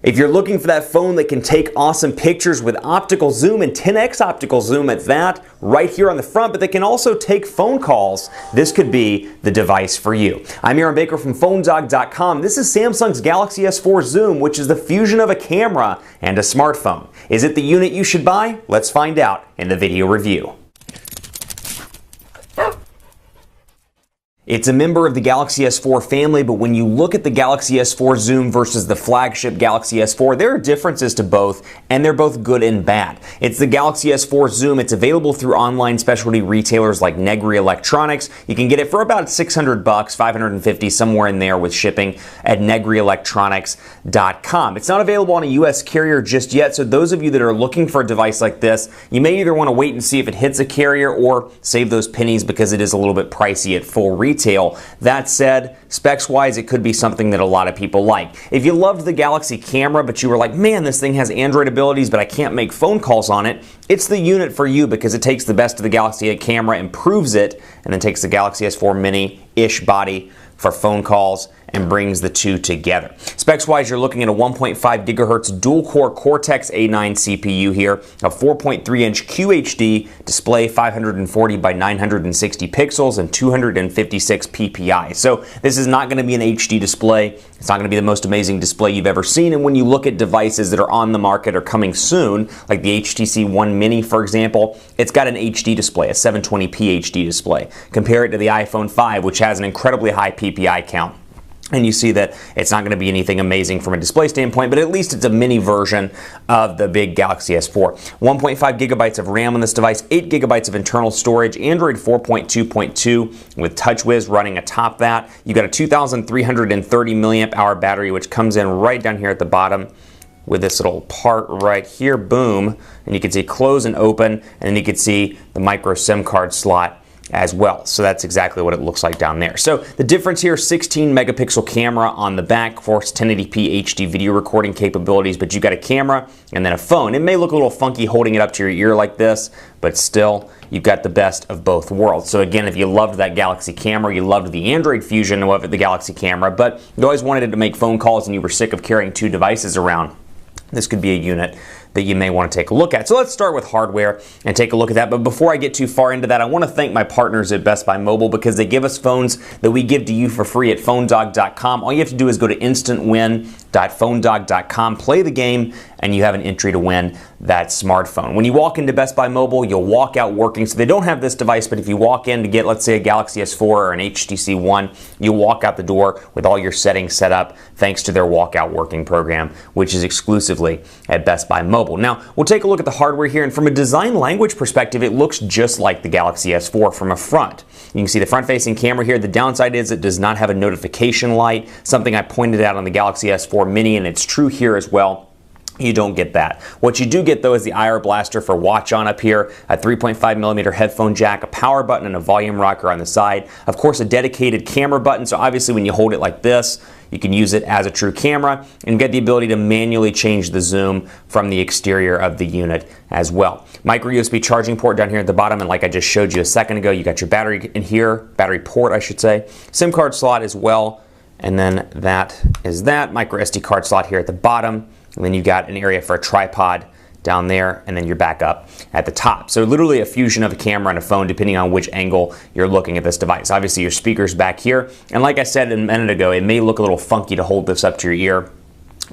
If you're looking for that phone that can take awesome pictures with optical zoom and 10x optical zoom at that, right here on the front, but that can also take phone calls, this could be the device for you. I'm Aaron Baker from PhoneDog.com. This is Samsung's Galaxy S4 Zoom, which is the fusion of a camera and a smartphone. Is it the unit you should buy? Let's find out in the video review. It's a member of the Galaxy S4 family, but when you look at the Galaxy S4 Zoom versus the flagship Galaxy S4, there are differences to both, and they're both good and bad. It's the Galaxy S4 Zoom. It's available through online specialty retailers like Negri Electronics. You can get it for about $600, $550, somewhere in there with shipping at negrielectronics.com. It's not available on a US carrier just yet, so those of you that are looking for a device like this, you may either want to wait and see if it hits a carrier or save those pennies because it is a little bit pricey at full retail. That said, specs-wise, it could be something that a lot of people like. If you loved the Galaxy camera, but you were like, man, this thing has Android abilities, but I can't make phone calls on it, it's the unit for you because it takes the best of the Galaxy camera, improves it, and then takes the Galaxy S4 Mini-ish body for phone calls and brings the two together. Specs-wise, you're looking at a 1.5 gigahertz dual-core Cortex A9 CPU here, a 4.3-inch QHD display, 540 by 960 pixels, and 256 ppi. So this is not going to be an HD display. It's not going to be the most amazing display you've ever seen. And when you look at devices that are on the market or coming soon, like the HTC One Mini, for example, it's got an HD display, a 720p HD display. Compare it to the iPhone 5, which has an incredibly high PPI count. And you see that it's not going to be anything amazing from a display standpoint, but at least it's a mini version of the big Galaxy S4. 1.5 gigabytes of RAM on this device, 8 gigabytes of internal storage, Android 4.2.2 with TouchWiz running atop that. You got a 2,330 milliamp hour battery, which comes in right down here at the bottom with this little part right here, boom. And you can see close and open, and then you can see the micro SIM card slot as well. So that's exactly what it looks like down there. So the difference here, 16 megapixel camera on the back, of course 1080p HD video recording capabilities, but you got a camera and then a phone. It may look a little funky holding it up to your ear like this, but still you've got the best of both worlds. So again, if you loved that Galaxy camera, you loved the Android fusion of the Galaxy camera, but you always wanted it to make phone calls and you were sick of carrying two devices around, this could be a unit that you may want to take a look at. So let's start with hardware and take a look at that. But before I get too far into that, I want to thank my partners at Best Buy Mobile because they give us phones that we give to you for free at PhoneDog.com. All you have to do is go to instantwin.phonedog.com, play the game, and you have an entry to win that smartphone. When you walk into Best Buy Mobile, you'll walk out working. So they don't have this device, but if you walk in to get, let's say, a Galaxy S4 or an HTC One, you'll walk out the door with all your settings set up thanks to their walkout working program, which is exclusively at Best Buy Mobile. Now, we'll take a look at the hardware here, and from a design language perspective, it looks just like the Galaxy S4 from a front. You can see the front-facing camera here. The downside is it does not have a notification light, something I pointed out on the Galaxy S4 Mini, and it's true here as well. You don't get that. What you do get, though, is the IR blaster for watch on up here, a 3.5mm headphone jack, a power button, and a volume rocker on the side. Of course, a dedicated camera button, so obviously when you hold it like this, you can use it as a true camera and get the ability to manually change the zoom from the exterior of the unit as well. Micro USB charging port down here at the bottom, and like I just showed you a second ago, you got your battery in here, battery port I should say, SIM card slot as well, and then that is that, micro SD card slot here at the bottom, and then you've got an area for a tripod down there, and then you're back up at the top. So literally a fusion of a camera and a phone depending on which angle you're looking at this device. Obviously your speaker's back here, and like I said a minute ago, it may look a little funky to hold this up to your ear,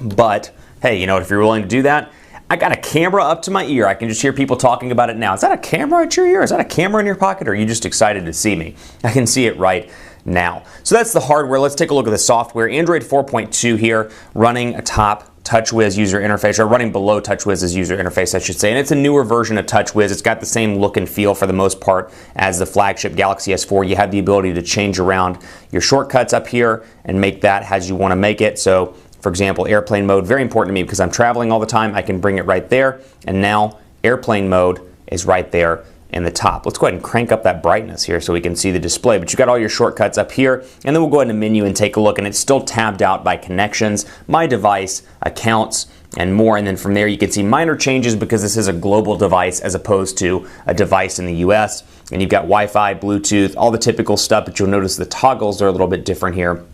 but hey, you know what, if you're willing to do that, I got a camera up to my ear. I can just hear people talking about it now. Is that a camera at your ear? Is that a camera in your pocket? Or are you just excited to see me? I can see it right now. So that's the hardware. Let's take a look at the software. Android 4.2 here, running atop TouchWiz user interface, or running below TouchWiz's user interface, I should say. And it's a newer version of TouchWiz. It's got the same look and feel for the most part as the flagship Galaxy S4. You have the ability to change around your shortcuts up here and make that as you want to make it. So, for example, airplane mode, very important to me because I'm traveling all the time. I can bring it right there. And now airplane mode is right there in the top. Let's go ahead and crank up that brightness here so we can see the display. But you got all your shortcuts up here, and then we'll go ahead to menu and take a look, and it's still tabbed out by connections, my device, accounts, and more. And then from there you can see minor changes because this is a global device as opposed to a device in the US. And you've got Wi-Fi, Bluetooth, all the typical stuff, but you'll notice the toggles are a little bit different here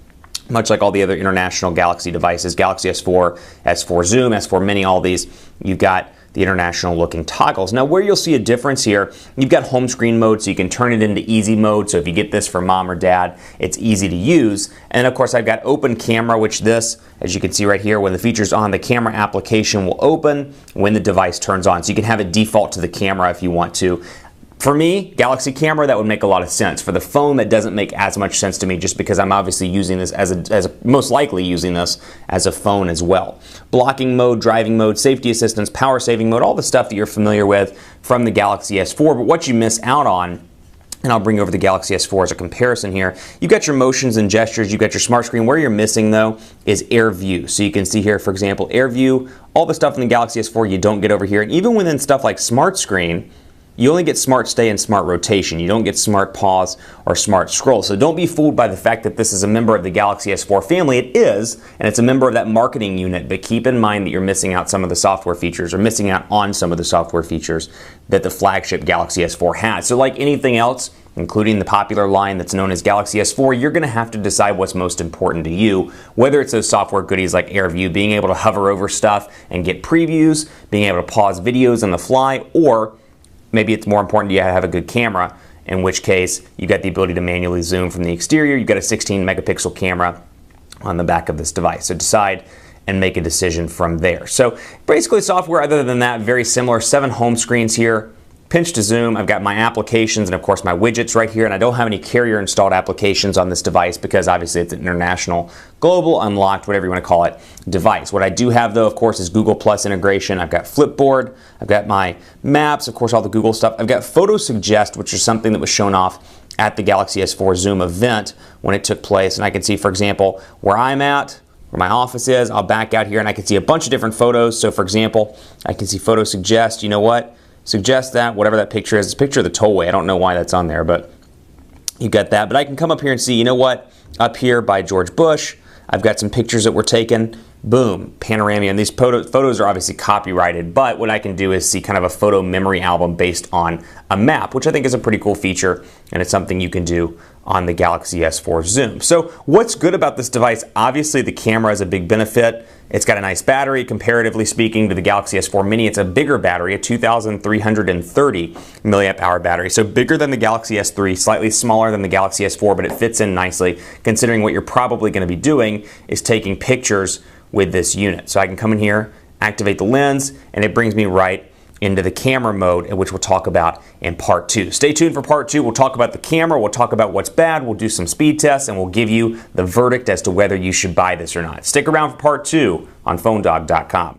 much like all the other international Galaxy devices, Galaxy S4, S4 Zoom, S4 Mini, all these, you've got the international looking toggles. Now where you'll see a difference here, you've got home screen mode, so you can turn it into easy mode, so if you get this for mom or dad, it's easy to use. And of course I've got open camera, which this, as you can see right here, when the feature's on, the camera application will open when the device turns on. So you can have it default to the camera if you want to. For me, Galaxy camera, that would make a lot of sense. For the phone, that doesn't make as much sense to me, just because I'm obviously using this most likely using this as a phone as well. Blocking mode, driving mode, safety assistance, power saving mode, all the stuff that you're familiar with from the Galaxy S4. But what you miss out on, and I'll bring over the Galaxy S4 as a comparison here, you've got your motions and gestures, you've got your smart screen. Where you're missing though is Air View. So you can see here, for example, Air View, all the stuff in the Galaxy S4 you don't get over here. And even within stuff like Smart Screen, you only get Smart Stay and Smart Rotation. You don't get Smart Pause or Smart Scroll. So don't be fooled by the fact that this is a member of the Galaxy S4 family. It is, and it's a member of that marketing unit, but keep in mind that you're missing out some of the software features, or missing out on some of the software features that the flagship Galaxy S4 has. So like anything else, including the popular line that's known as Galaxy S4, you're going to have to decide what's most important to you, whether it's those software goodies like AirView, being able to hover over stuff and get previews, being able to pause videos on the fly, or maybe it's more important to have a good camera, in which case you got the ability to manually zoom from the exterior. You've got a 16 megapixel camera on the back of this device. So decide and make a decision from there. So basically software other than that, very similar. 7 home screens here. Pinch to zoom, I've got my applications and of course my widgets right here, and I don't have any carrier installed applications on this device because obviously it's an international, global, unlocked, whatever you want to call it, device. What I do have though, of course, is Google Plus integration. I've got Flipboard, I've got my maps, of course all the Google stuff. I've got Photo Suggest, which is something that was shown off at the Galaxy S4 Zoom event when it took place, and I can see, for example, where I'm at, where my office is. I'll back out here and I can see a bunch of different photos. So for example, I can see Photo Suggest, you know what? Suggest that, whatever that picture is. It's a picture of the tollway. I don't know why that's on there, but you got that. But I can come up here and see, you know what? Up here by George Bush, I've got some pictures that were taken. Boom, panorama. And these photos are obviously copyrighted, but what I can do is see kind of a photo memory album based on a map, which I think is a pretty cool feature, and it's something you can do on the Galaxy S4 Zoom. So what's good about this device? Obviously the camera is a big benefit. It's got a nice battery, comparatively speaking to the Galaxy S4 Mini. It's a bigger battery, a 2,330 milliamp hour battery. So bigger than the Galaxy S3, slightly smaller than the Galaxy S4, but it fits in nicely considering what you're probably going to be doing is taking pictures with this unit. So I can come in here, activate the lens, and it brings me right into the camera mode, which we'll talk about in part 2. Stay tuned for part 2. We'll talk about the camera, we'll talk about what's bad, we'll do some speed tests, and we'll give you the verdict as to whether you should buy this or not. Stick around for part 2 on PhoneDog.com.